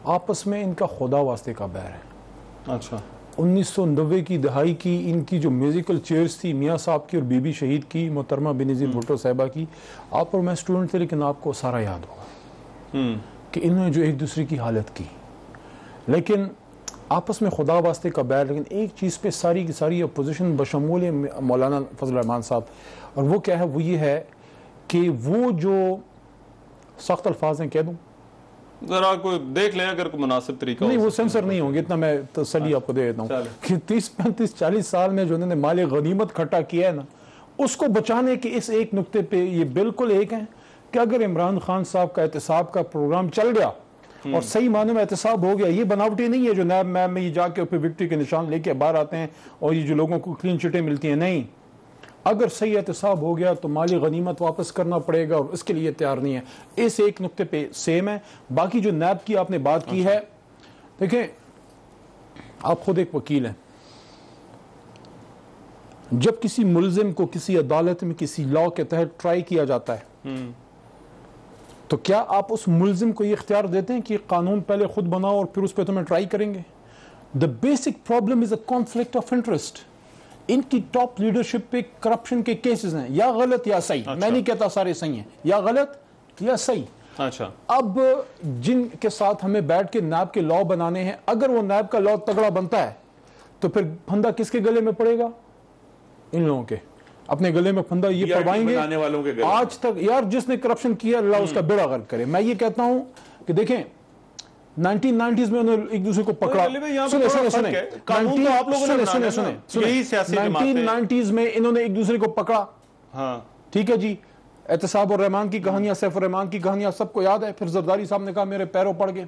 آپس میں ان کا خدا واسطے کا بیر ہے. اچھا 1990 کی دہائی کی ان کی جو میوزیکل چیئرز تھی، میاں صاحب کی اور بی بی شہید کی، محترمہ بینظیر بھٹو صاحبہ کی، آپ اور میں اسٹوڈنٹ تھے لیکن آپ کو سارا یاد ہوگا کہ انہوں نے جو ایک دوسرے کی حالت کی، لیکن آپس میں خدا واسطے کا بیر. لیکن ایک چیز پہ ساری کی ساری اپوزیشن بشمول مولانا فضل الرحمان صاحب، اور وہ کیا ہے؟ وہ یہ ہے کہ وہ جو سخت الفاظ ہیں، کہہ دوں ذرا کوئی دیکھ لیں اگر کوئی مناسب طریقہ نہیں، وہ سینسر نہیں ہوں گے، اتنا میں تسلی آپ کو دے دیتا ہوں کہ 30 35 40 سال میں جو انہوں نے مال غنیمت کھٹا کیا ہے نا، اس کو بچانے کے اس ایک نقطے پہ یہ بالکل ایک ہیں کہ اگر عمران خان صاحب کا احتساب کا پروگرام چل گیا اور صحیح معنوں میں احتساب ہو گیا، یہ بناوٹی نہیں ہے جو نیب میب میں یہ جا کے پھر وکٹری کے نشان لے کے باہر آتے ہیں اور یہ جو لوگوں کو کلین چٹیں ملتی ہیں. نہیں، اگر صحیح احتساب ہو گیا تو مالی غنیمت واپس کرنا پڑے گا اور اس کے لیے تیار نہیں ہے. اس ایک نقطے پہ سیم ہے. باقی جو نیب کی آپ نے بات کی ہے، دیکھیں آپ خود ایک وکیل ہیں، جب کسی ملزم کو کسی عدالت میں کسی لا کے تحت ٹرائی کیا جاتا ہے تو کیا آپ اس ملزم کو یہ اختیار دیتے ہیں کہ قانون پہلے خود بناؤ اور پھر اس پہ تمہیں ٹرائی کریں گے؟ The basic problem is a conflict of interest. ان کی ٹاپ لیڈرشپ پہ کرپشن کے کیسز ہیں، یا غلط یا صحیح. میں نہیں کہتا سارے صحیح ہیں، یا غلط یا صحیح. اچھا اب جن کے ساتھ ہمیں بیٹھ کے نیب کے لا بنانے ہیں، اگر وہ نیب کا لا تگڑا بنتا ہے تو پھر پھندا کس کے گلے میں پڑے گا؟ ان لوگوں کے اپنے گلے میں پھندا یہ پڑوائیں گے آج تک. یار جس نے کرپشن کیا اللہ اس کا بیڑا غرق کرے. میں یہ کہتا ہوں کہ دیکھیں 1990s میں انہوں نے ایک دوسرے کو پکڑا. سنیں 1990s میں انہوں نے ایک دوسرے کو پکڑا, ٹھیک ہے جی, احتساب الرحمان کی کہانیاں, سیف الرحمان کی کہانیاں سب کو یاد ہے. پھر زرداری صاحب نے کہا میرے پیروں پڑ گئے,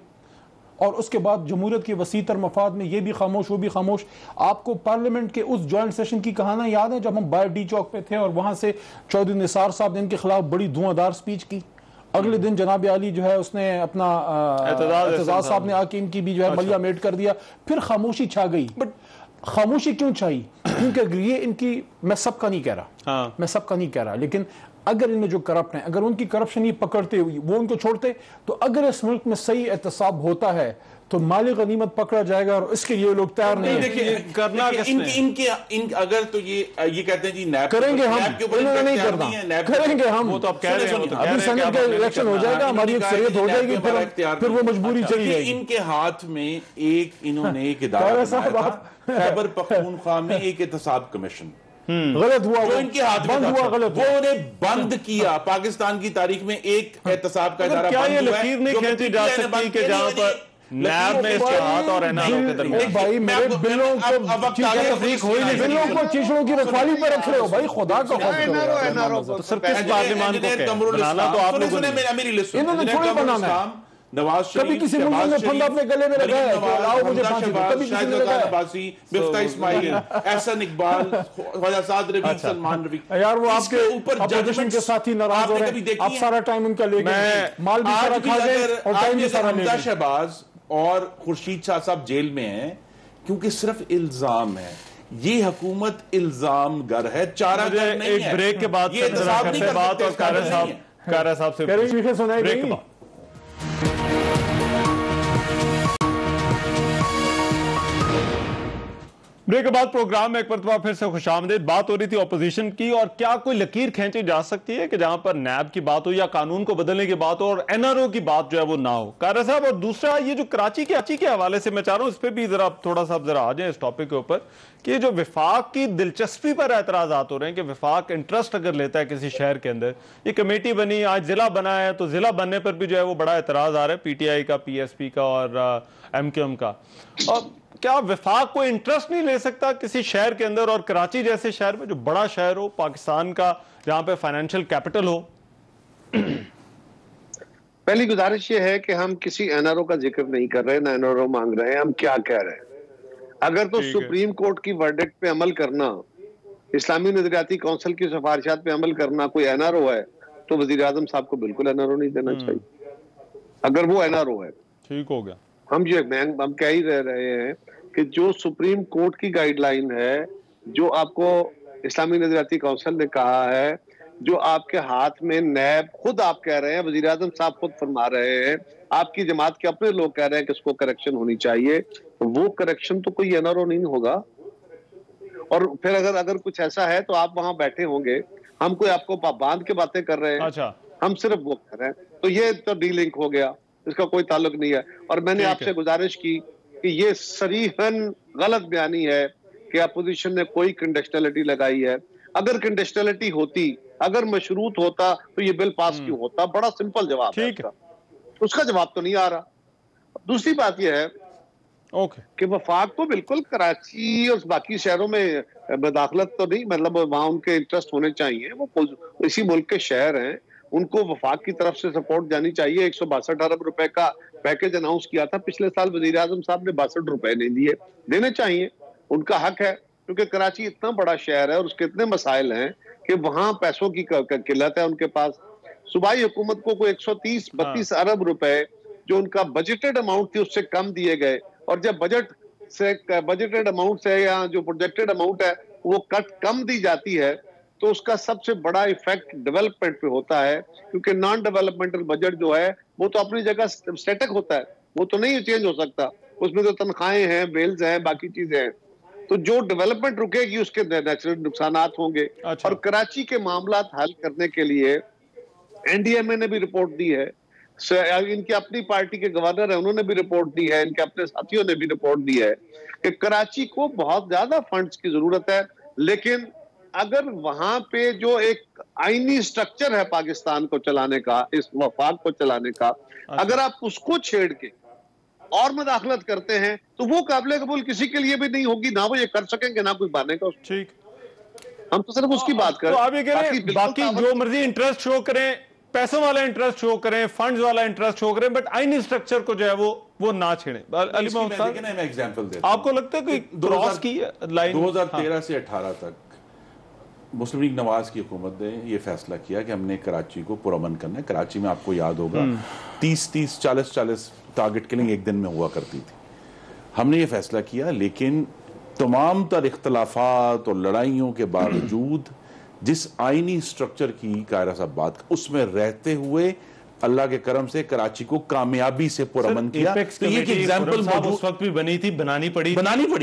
اور اس کے بعد جمہوریت کے وسیع تر مفاد میں یہ بھی خاموش وہ بھی خاموش. آپ کو پارلیمنٹ کے اس جوائنٹ سیشن کی کہانیاں یاد ہیں جب ہم باہر ڈی چوک پہ تھے اور وہاں سے چودھری نثار صاحب نے ان کے خلاف بڑی دھواں دار سپیچ کی. اگلے دن جناب عالی جو ہے اس نے اپنا اعتزاز صاحب نے آ کے ان کی بھی جو ہے ملیا میٹ کر دیا. پھر خاموشی چھا گئی. بٹ خاموشی کیوں چھائی؟ کیونکہ یہ ان کی, میں سب کا نہیں کہہ رہا, لیکن اگر ان میں جو کرپٹ ہیں, اگر ان کی کرپشن یہ پکڑتے وہ ان کو چھوڑتے, تو اگر اس ملک میں صحیح احتساب ہوتا ہے تو مال غنیمت پکڑا جائے گا, اور اس کے لیے لوگ تیار نہیں ہیں. اگر تو یہ کہتے ہیں جی نیب کریں گے ہم, انہوں نے نہیں کرنا, کریں گے ہم. وہ تو اب کہہ رہے ہیں ابھی سینٹ کا الیکشن ہو جائے گا, ہماری ایک شریعت ہو جائے گی, پھر وہ مجبوری چلی جائے گی. ان کے ہاتھ میں ایک انہوں نے ایک ادارہ بنایا تھا, خیبر پختونخوا میں ایک احتساب کمیشن. غلط ہوا, جو ان کے ہاتھ میں بند ہوا, غلط وہ انہیں بند کیا. پاکستان کی تاریخ میں ایک احتساب کا ادارہ کیا بند یہ ہوا ہے. لکیر نہیں کھینچی جا سکتی کہ جہاں پر نیب میں اس کے ہاتھ اور NRO کے درمیان بھائی میرے بلوں کو چیشوں کی رکھوالی پر رکھ رہے ہو بھائی, خدا کا خوف کرو. صرف کس پارلیمان کو بنانا تو آپ لوگوں نے, انہوں نے تھوڑی بنانا ہے. نواز شریف, کبھی کسی ملک نے پھندا اپنے گلے میں لگایا ہے کہ لاؤ مجھے پھانسی دو, کبھی کسی نے لگایا. مفتاح اسماعیل, احسن اقبال, خواجہ سعد رفیق, سلمان رفیق. یار وہ آپ کے اپوزیشن کے ساتھی ناراض ہو رہے ہیں, آپ سارا ٹائم ان کا لے گئے, مال بھی سارا کھا گئے اور ٹائم بھی سارا لے گئے. شہباز اور خورشید شاہ صاحب جیل میں ہیں کیونکہ صرف الزام ہے. یہ حکومت الزام گر ہے, چارہ گر نہیں ہے. ایک بریک کے بعد یہ احتساب نہیں کر بات اور کارہ صاحب سے بریک کے بعد. بریک کے بعد پروگرام میں ایک مرتبہ پھر سے خوش آمدید. بات ہو رہی تھی اپوزیشن کی, اور کیا کوئی لکیر کھینچی جا سکتی ہے کہ جہاں پر نیب کی بات ہو یا قانون کو بدلنے کی بات ہو اور NRO کی بات جو ہے وہ نہ ہو. کارہ صاحب, اور دوسرا یہ جو کراچی کے حوالے سے میں چاہ رہا ہوں اس پہ بھی ذرا تھوڑا سا ذرا آ جائیں اس ٹاپک کے اوپر, کہ جو وفاق کی دلچسپی پر اعتراضات ہو رہے ہیں کہ وفاق انٹرسٹ اگر لیتا ہے کسی شہر کے اندر, یہ کمیٹی بنی, آج ضلع بنا ہے, تو ضلع بننے پر بھی جو ہے وہ بڑا اعتراض آ رہا ہے PTI کا, PSP کا اور MQM کا. اور کیا وفاق کوئی انٹرسٹ نہیں لے سکتا کسی شہر کے اندر, اور کراچی جیسے شہر میں جو بڑا شہر ہو پاکستان کا, جہاں پہ فائنینشیل کیپٹل ہو؟ پہلی گزارش یہ ہے کہ ہم کسی NRO کا ذکر نہیں کر رہے, نہ NRO مانگ رہے ہیں. ہم کیا کہہ رہے ہیں, اگر تو سپریم کورٹ کی ورڈکٹ پہ عمل کرنا, اسلامی نظریاتی کونسل کی سفارشات پہ عمل کرنا کوئی NRO ہے, تو وزیر اعظم صاحب کو بالکل NRO نہیں دینا چاہیے اگر وہ NRO ہے. ٹھیک ہو گیا. ہم کہہ ہی رہے ہیں کہ جو سپریم کورٹ کی گائیڈ لائن ہے, جو آپ کو اسلامی نظریاتی کونسل نے کہا ہے, جو آپ کے ہاتھ میں نیب, خود آپ کہہ رہے ہیں, وزیر اعظم صاحب خود فرما رہے ہیں, آپ کی جماعت کے اپنے لوگ کہہ رہے ہیں کہ اس کو کریکشن ہونی چاہیے, وہ کریکشن تو کوئی NRO نہیں ہوگا. اور پھر اگر کچھ ایسا ہے تو آپ وہاں بیٹھے ہوں گے, ہم کوئی آپ کو باندھ کے باتیں کر رہے ہیں, ہم صرف وہ کر رہے ہیں, تو یہ تو ڈی لنک ہو گیا, اس کا کوئی تعلق نہیں ہے. اور میں نے آپ سے گزارش کی کہ یہ صریحاً غلط بیانی ہے کہ اپوزیشن نے کوئی کنڈیشنلٹی لگائی ہے. اگر کنڈیشنلٹی ہوتی, اگر مشروط ہوتا, تو یہ بل پاس کیوں ہوتا؟ بڑا سمپل جواب ہے اس کا جواب تو نہیں آ رہا. دوسری بات یہ ہے کہ وفاق تو بالکل کراچی اور باقی شہروں میں مداخلت تو نہیں, مطلب وہاں ان کے انٹرسٹ ہونے چاہیے, وہ اسی ملک کے شہر ہیں, ان کو وفاق کی طرف سے سپورٹ جانی چاہیے. 162 ارب روپے کا پیکج اناؤنس کیا تھا پچھلے سال, وزیر اعظم صاحب نے 62 روپے نہیں دیے, دینے چاہیے, ان کا حق ہے, کیونکہ کراچی اتنا بڑا شہر ہے اور اس کے اتنے مسائل ہیں کہ وہاں پیسوں کی قلت ہے ان کے پاس. صوبائی حکومت کو کوئی 130-32 ارب روپے جو ان کا بجٹڈ اماؤنٹ تھی اس سے کم دیے گئے, اور جب بجٹڈ اماؤنٹ سے یا جو پروجیکٹڈ اماؤنٹ ہے وہ کم دی جاتی ہے, تو اس کا سب سے بڑا ایفیکٹ ڈیولپمنٹ پہ ہوتا ہے, کیونکہ نان ڈیولپمنٹل بجٹ جو ہے وہ تو اپنی جگہ سٹیٹک ہوتا ہے, وہ تو نہیں چینج ہو سکتا, اس میں تو تنخواہیں ہیں, بیلز ہیں, باقی چیزیں ہیں. تو جو ڈیولپمنٹ رکے گی اس کے نیچرل نقصانات ہوں گے. اور کراچی کے معاملات حل کرنے کے لیے NDMA نے بھی رپورٹ دی ہے, ان کی اپنی پارٹی کے گورنر ہیں، انہوں نے بھی رپورٹ دی ہے، ان کے اپنے ساتھیوں نے بھی رپورٹ دی ہے کہ کراچی کو بہت زیادہ فنڈز کی ضرورت ہے، لیکن اگر وہاں پہ جو ایک آئینی سٹرکچر ہے پاکستان کو چلانے کا، اس وفاق کو چلانے کا، اگر آپ اس کو چھیڑ کے اور مداخلت کرتے ہیں تو وہ قابل قبول کسی کے لیے بھی نہیں ہوگی، نہ وہ یہ کر سکیں گے، نہ کوئی بانے کا۔ ٹھیک، ہم تو صرف اس کی بات کریں۔ تو آپ یہ کہہ رہے ہیں باقی جو مرضی انٹرسٹ شو کریں، پیسوں والا انٹرسٹ شو کریں، فنڈز والا انٹرسٹ شو کریں، بٹ آئینی سٹرکچر کو جو ہے وہ نہ چھیڑیں۔ علی محمد صاحب، میں ایگزامپل دیتا ہوں، آپ کو لگتا ہے کوئی کراس کی لائن؟ 2013 سے 18 تک مسلم لیگ نواز کی حکومت نے یہ فیصلہ کیا کہ ہم نے کراچی کو پرامن کرنا ہے۔ کراچی میں آپ کو یاد ہوگا 30 40 ٹارگٹ کلنگ ایک دن میں ہوا کرتی تھی۔ ہم نے یہ فیصلہ کیا، لیکن تمام تر اختلافات اور لڑائیوں کے باوجود جس آئینی سٹرکچر کی قاہرہ صاحب بات، اس میں رہتے ہوئے اللہ کے کرم سے کراچی کو کامیابی سے پرامن کیا۔ تو یہ ایک ایگزامپل موجود، اس وقت بھی بنی تھی، بنانی پڑی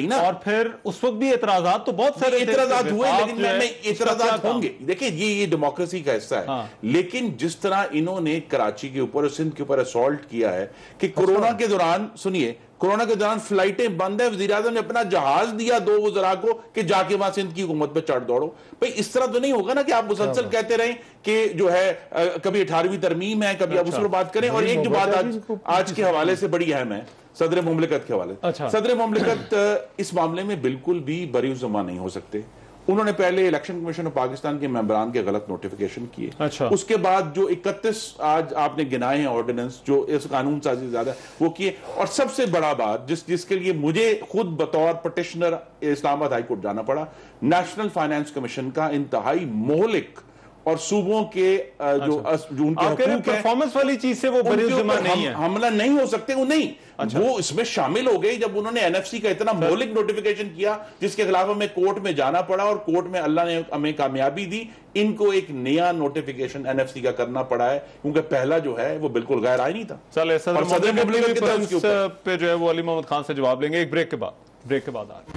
نا، اور پھر اس وقت بھی اعتراضات تو بہت سارے اعتراضات ہوئے، لیکن میں اعتراضات ہوں گے، دیکھیں یہ ڈیموکریسی کا حصہ ہے، لیکن جس طرح انہوں نے کراچی کے اوپر اور سندھ کے اوپر اسالٹ کیا ہے کہ کورونا کے دوران، سنیے، کورونا کے دوران فلائٹیں بند ہیں، وزیر اعظم نے اپنا جہاز دیا 2 وزراء کو کہ جا کے وہاں سندھ کی حکومت پہ چڑھ دوڑو۔ بھئی اس طرح تو نہیں ہوگا نا کہ آپ مسلسل کہتے رہیں کہ جو ہے کبھی 18ویں ترمیم ہے، کبھی آپ اس پر بات کریں۔ اور ایک جو بات آج کے حوالے سے بڑی اہم ہے، صدر مملکت کے حوالے سے، صدر مملکت اس معاملے میں بالکل بھی بری الزماں نہیں ہو سکتے۔ انہوں نے پہلے الیکشن کمیشن آف پاکستان کے ممبران کے غلط نوٹیفیکیشن کیے، اس کے بعد جو 31 آج آپ نے گنائے ہیں آرڈیننس جو اس قانون سازی زیادہ وہ کیے، اور سب سے بڑا بات جس کے لیے مجھے خود بطور پٹیشنر اسلام آباد ہائی کورٹ جانا پڑا، نیشنل فائنانس کمیشن کا انتہائی مہلک اور صوبوں کے جو ان کے حقوق ہیں، پرفارمنس والی چیز سے وہ بری الزماں نہیں ہے، حملہ نہیں ہو سکتے، وہ نہیں، وہ اس میں شامل ہو گئے جب انہوں نے NFC کا اتنا مہلک نوٹیفیکیشن کیا جس کے خلاف ہمیں کورٹ میں جانا پڑا، اور کورٹ میں اللہ نے ہمیں کامیابی دی۔ ان کو ایک نیا نوٹیفیکیشن NFC کا کرنا پڑا ہے کیونکہ پہلا جو ہے وہ بالکل غیر آئینی تھا۔ چلے صدر مملکت پہ جو ہے وہ علی محمد خان سے جواب لیں گے ایک بریک کے بعد آ رہے ہیں۔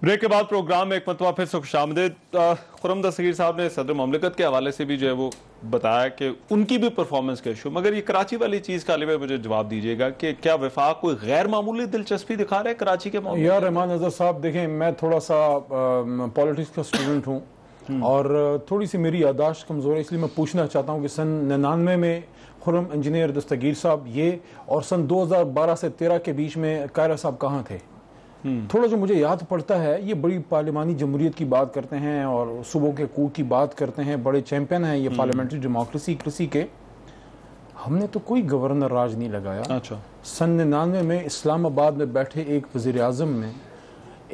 بریک کے بعد پروگرام میں ایک مرتبہ پھر سے خوش آمدید۔ خرم دستگیر صاحب نے صدر مملکت کے حوالے سے بھی جو ہے وہ بتایا کہ ان کی بھی پرفارمنس کا ایشو، مگر یہ کراچی والی چیز کا علی بھائی مجھے جواب دیجیے گا کہ کیا وفاق کوئی غیر معمولی دلچسپی دکھا رہا ہے کراچی کے معاملے؟ یا رحمان نظر صاحب، دیکھیں میں تھوڑا سا پالیٹکس کا اسٹوڈنٹ ہوں اور تھوڑی سی میری یادداشت کمزور ہے، اس لیے میں پوچھنا چاہتا ہوں کہ سن 99 میں خرم انجینئر دستگیر صاحب یہ، اور سن 2012 سے 13 کے بیچ میں قاہرہ صاحب کہاں تھے؟ تھوڑا جو مجھے یاد پڑتا ہے، یہ بڑی پارلیمانی جمہوریت کی بات کرتے ہیں اور صوبوں کے حقوق کی بات کرتے ہیں، بڑے چیمپئن ہیں یہ پارلیمنٹری ڈیموکریسی کے۔ ہم نے تو کوئی گورنر راج نہیں لگایا۔ سن 99 میں اسلام آباد میں بیٹھے ایک وزیر اعظم نے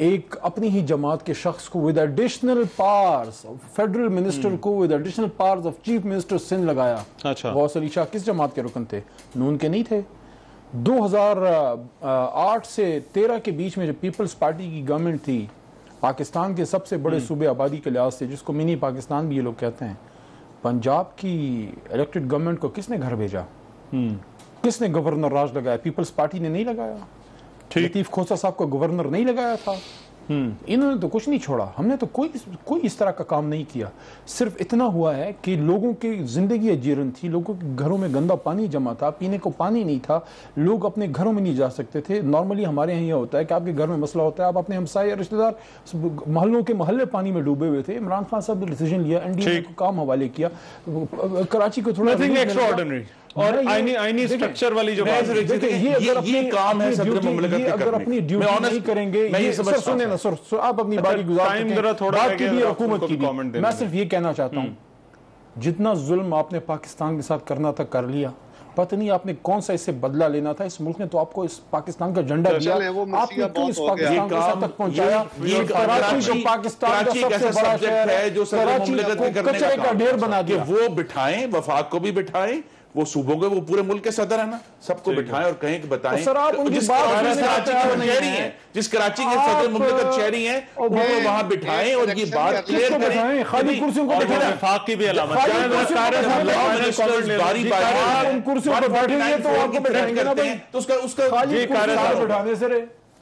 ایک اپنی ہی جماعت کے شخص کو with additional powers, federal minister کو with additional powers of chief minister Sindh لگایا۔ غوث علی شاہ کس جماعت کے رکن تھے؟ نون کے نہیں تھے۔ 2008 سے 13 کے بیچ میں جب پیپلز پارٹی کی گورنمنٹ تھی پاکستان کے سب سے بڑے صوبے آبادی کے لحاظ سے، جس کو منی پاکستان بھی یہ لوگ کہتے ہیں، پنجاب کی الیکٹڈ گورنمنٹ کو کس نے گھر بھیجا؟ کس نے گورنر راج لگایا؟ پیپلز پارٹی نے نہیں لگایا۔ لطیف کھوسہ صاحب کو گورنر نہیں لگایا تھا۔ انہوں نے تو کچھ نہیں چھوڑا، ہم نے تو کوئی اس طرح کا کام نہیں کیا۔ صرف اتنا ہوا ہے کہ لوگوں کی زندگی اجیرن تھی، لوگوں کے گھروں میں گندا پانی جمع تھا، پینے کو پانی نہیں تھا، لوگ اپنے گھروں میں نہیں جا سکتے تھے۔ نارملی ہمارے یہاں یہ ہوتا ہے کہ آپ کے گھر میں مسئلہ ہوتا ہے، آپ اپنے ہمسائے رشتہ دار محلوں کے محلے پانی میں ڈوبے ہوئے تھے۔ عمران خان صاحب نے ڈیسیژن لیا، NDA کو کام حوالے کیا، کراچی کو تھوڑا اور آئینی سٹرکچر والی جو بات ہے، یہ کام ہے صدر مملکت کے اگر اپنی ڈیوٹی نہیں کریں گے، سنیں نا سر، آپ اپنی باری گزار بات کی بھی حکومت کی بھی۔ میں صرف یہ کہنا چاہتا ہوں، جتنا ظلم آپ نے پاکستان کے ساتھ کرنا تھا کر لیا، پتہ نہیں آپ نے کون سا اس سے بدلہ لینا تھا۔ اس ملک نے تو آپ کو اس پاکستان کا جھنڈا دیا، آپ نے کیوں اس پاکستان کے ساتھ تک پہنچایا؟ کراچی جو پاکستان کا سب سے بڑا شہر ہے، جو صدر مملکت کو کچرے کا ڈھیر بنا دیا۔ وہ بٹھائیں، وفاق کو بھی بٹھائیں، وہ صوبوں کے، وہ پورے ملک کے صدر ہیں نا، سب کو بٹھائیں اور کہیں کہ بتائیں جس کراچی کے صدر مملکت شہری ہیں ان کو وہاں بٹھائیں اور یہ بات کلیئر کریں۔ خالی کرسیوں کو بٹھائیں، وفاق کی بھی علامت ان کرسیوں پر بیٹھیں گے تو آپ کو بٹھائیں گے نا بھائی، تو اس کا خالی کرسیوں بٹھانے سے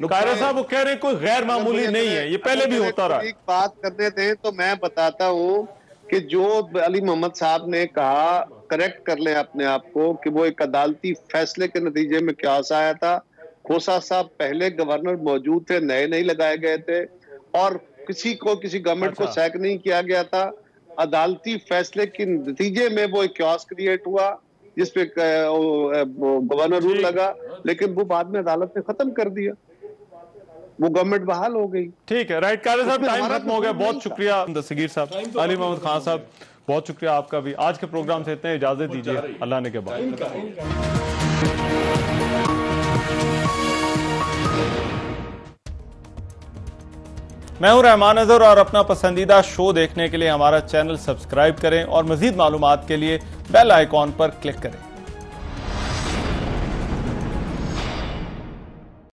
قاہرہ صاحب وہ کہہ رہے ہیں کوئی غیر معمولی نہیں ہے، یہ پہلے بھی ہوتا رہا۔ ایک بات کرنے دیں تو میں بتاتا ہوں کہ جو علی محمد صاحب نے کہا کریکٹ کر لیں اپنے آپ کو کہ وہ ایک عدالتی فیصلے کے نتیجے میں کیاس آیا تھا. کھوسا صاحب پہلے گورنر موجود تھے, نئے نہیں لگائے گئے تھے, اور کسی گورنمنٹ کو سیک نہیں کیا گیا تھا. عدالتی فیصلے کے نتیجے میں وہ ایک کیاس کریٹ ہوا جس پہ گورنر رول لگا, لیکن وہ بعد میں عدالت نے ختم کر دیا, وہ گورنمنٹ بحال ہو گئی. ٹھیک ہے, رائٹ. قاری صاحب ٹائم ختم ہو گیا. بہت شکریہ دستگیر صاحب. علی محمد خان صاحب بہت شکریہ آپ کا بھی. آج کے پروگرام سے اتنے اجازت دیجیے, اللہ نے کے بعد. میں ہوں رحمان اظہر, اور اپنا پسندیدہ شو دیکھنے کے لیے ہمارا چینل سبسکرائب کریں اور مزید معلومات کے لیے بیل آئیکن پر کلک کریں.